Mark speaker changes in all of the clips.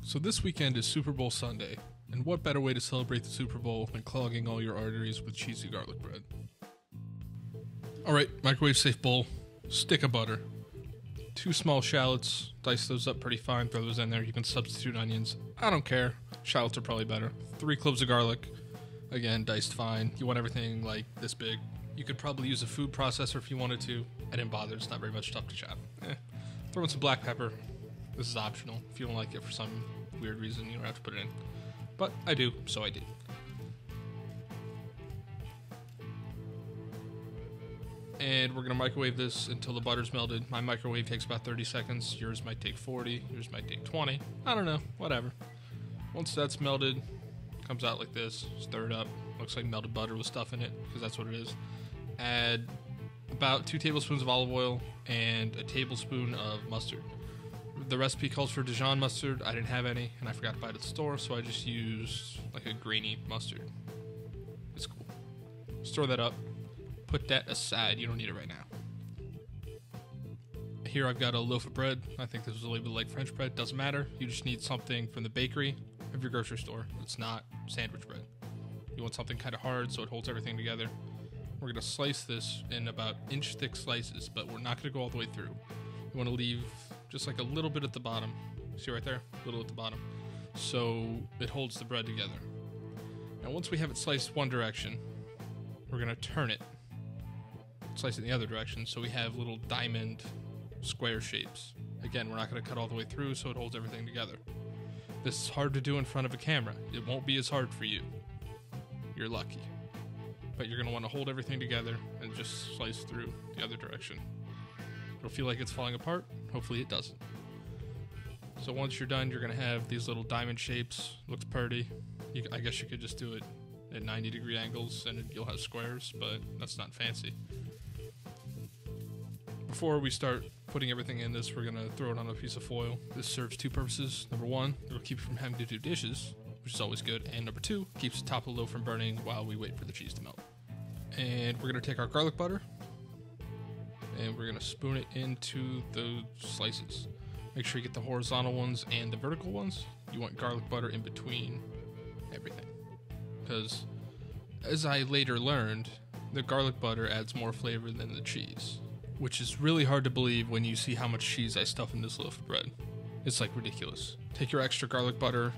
Speaker 1: So this weekend is Super Bowl Sunday, and what better way to celebrate the Super Bowl than clogging all your arteries with cheesy garlic bread? Alright, microwave safe bowl, stick of butter, 2 small shallots, dice those up pretty fine, throw those in there. You can substitute onions, I don't care, shallots are probably better. 3 cloves of garlic, again diced fine. You want everything like this big. You could probably use a food processor if you wanted to. I didn't bother, it's not very much stuff to chop. Throw in some black pepper. This is optional. If you don't like it for some weird reason, you don't have to put it in. But I do, so I did. And we're going to microwave this until the butter's melted. My microwave takes about 30 seconds. Yours might take 40. Yours might take 20. I don't know. Whatever. Once that's melted, comes out like this. Stir it up. Looks like melted butter with stuff in it, because that's what it is. Add about 2 tablespoons of olive oil and a tablespoon of mustard. The recipe calls for Dijon mustard. I didn't have any, and I forgot to buy it at the store, so I just used like a grainy mustard. It's cool. Store that up. Put that aside. You don't need it right now. Here I've got a loaf of bread. I think this is labeled like French bread. Doesn't matter. You just need something from the bakery of your grocery store. It's not sandwich bread. You want something kind of hard so it holds everything together. We're going to slice this in about inch thick slices, but we're not going to go all the way through. You want to leave just like a little bit at the bottom. See right there? A little at the bottom. So it holds the bread together. Now once we have it sliced one direction, we're going to turn it. Slice it in the other direction so we have little diamond square shapes. Again, we're not going to cut all the way through so it holds everything together. This is hard to do in front of a camera. It won't be as hard for you. You're lucky. But you're going to want to hold everything together and just slice through the other direction. It'll feel like it's falling apart. Hopefully it doesn't. So once you're done, you're going to have these little diamond shapes. Looks pretty. I guess you could just do it at 90-degree angles and you'll have squares, but that's not fancy. Before we start putting everything in this, we're going to throw it on a piece of foil. This serves 2 purposes. Number 1, it'll keep you from having to do dishes, which is always good. And number 2, keeps the top of the loaf from burning while we wait for the cheese to melt. And we're going to take our garlic butter, and we're going to spoon it into those slices. Make sure you get the horizontal ones and the vertical ones. You want garlic butter in between everything. Because, as I later learned, the garlic butter adds more flavor than the cheese. Which is really hard to believe when you see how much cheese I stuff in this loaf of bread. It's like ridiculous. Take your extra garlic butter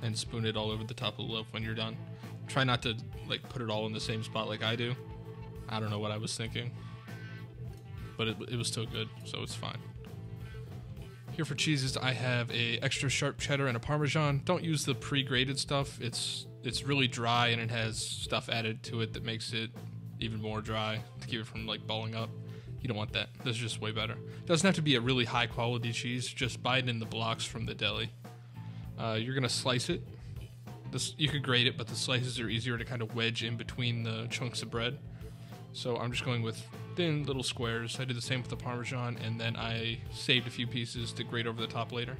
Speaker 1: and spoon it all over the top of the loaf when you're done. Try not to put it all in the same spot like I do. I don't know what I was thinking. But it was still good, so it's fine. Here for cheeses, I have a extra sharp cheddar and a Parmesan. Don't use the pre-grated stuff. It's really dry and it has stuff added to it that makes it even more dry to keep it from balling up. You don't want that. This is just way better. It doesn't have to be a really high quality cheese. Just buy it in the blocks from the deli. You're going to slice it. You could grate it, but the slices are easier to kind of wedge in between the chunks of bread. So I'm just going with thin little squares. I did the same with the Parmesan, and then I saved a few pieces to grate over the top later.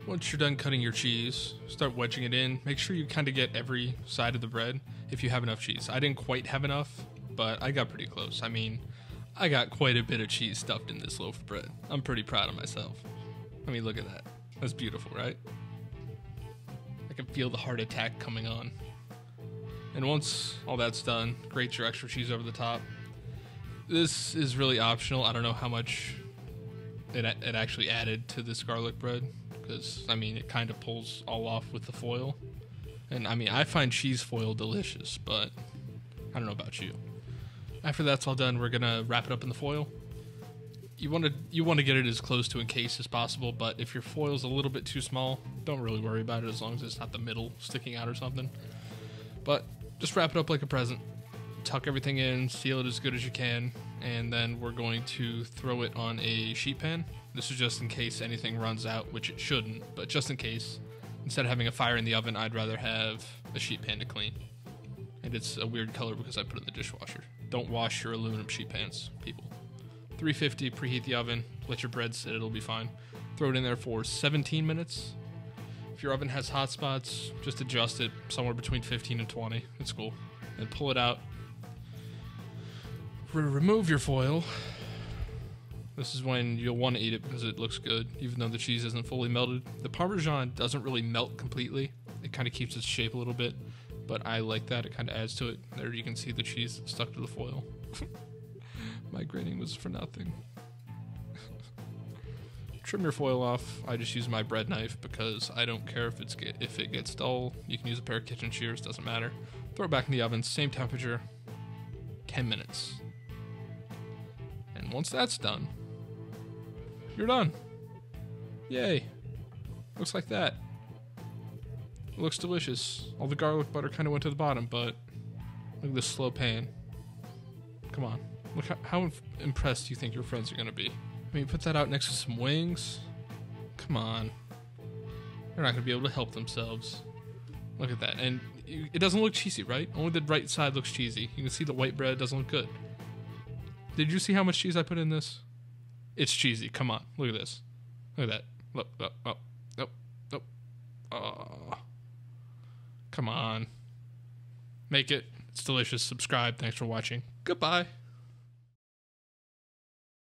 Speaker 1: Once you're done cutting your cheese, start wedging it in. Make sure you kind of get every side of the bread if you have enough cheese. I didn't quite have enough, but I got pretty close. I mean, I got quite a bit of cheese stuffed in this loaf of bread. I'm pretty proud of myself. I mean, look at that. That's beautiful, right? I can feel the heart attack coming on. And once all that's done, grate your extra cheese over the top. This is really optional. I don't know how much it actually added to this garlic bread, because, I mean, it kind of pulls all off with the foil. And, I mean, I find cheese foil delicious, but I don't know about you. After that's all done, we're going to wrap it up in the foil. You want to get it as close to encased as possible, but if your foil's a little bit too small, don't really worry about it as long as it's not the middle sticking out or something. But just wrap it up like a present. Tuck everything in, seal it as good as you can, and then we're going to throw it on a sheet pan. This is just in case anything runs out, which it shouldn't, but just in case. Instead of having a fire in the oven, I'd rather have a sheet pan to clean. And it's a weird color because I put it in the dishwasher. Don't wash your aluminum sheet pans, people. 350, preheat the oven, let your bread sit, it'll be fine. Throw it in there for 17 minutes. If your oven has hot spots, just adjust it somewhere between 15 and 20. It's cool. And pull it out. Remove your foil. This is when you'll want to eat it because it looks good, even though the cheese isn't fully melted. The Parmesan doesn't really melt completely. It kind of keeps its shape a little bit, but I like that. It kind of adds to it. There you can see the cheese stuck to the foil. My grading was for nothing. Trim your foil off. I just use my bread knife because I don't care if it gets dull. You can use a pair of kitchen shears, doesn't matter. Throw it back in the oven, same temperature, 10 minutes. And once that's done, you're done. Yay. Looks like that. It looks delicious. All the garlic butter kind of went to the bottom, but look at this slow pan. Come on. Look how impressed do you think your friends are going to be? I mean, put that out next to some wings. Come on. They're not going to be able to help themselves. Look at that. And it doesn't look cheesy, right? Only the right side looks cheesy. You can see the white bread doesn't look good. Did you see how much cheese I put in this? It's cheesy. Come on. Look at this. Look at that. Look. Nope. Oh. Come on. Make it. It's delicious. Subscribe. Thanks for watching. Goodbye.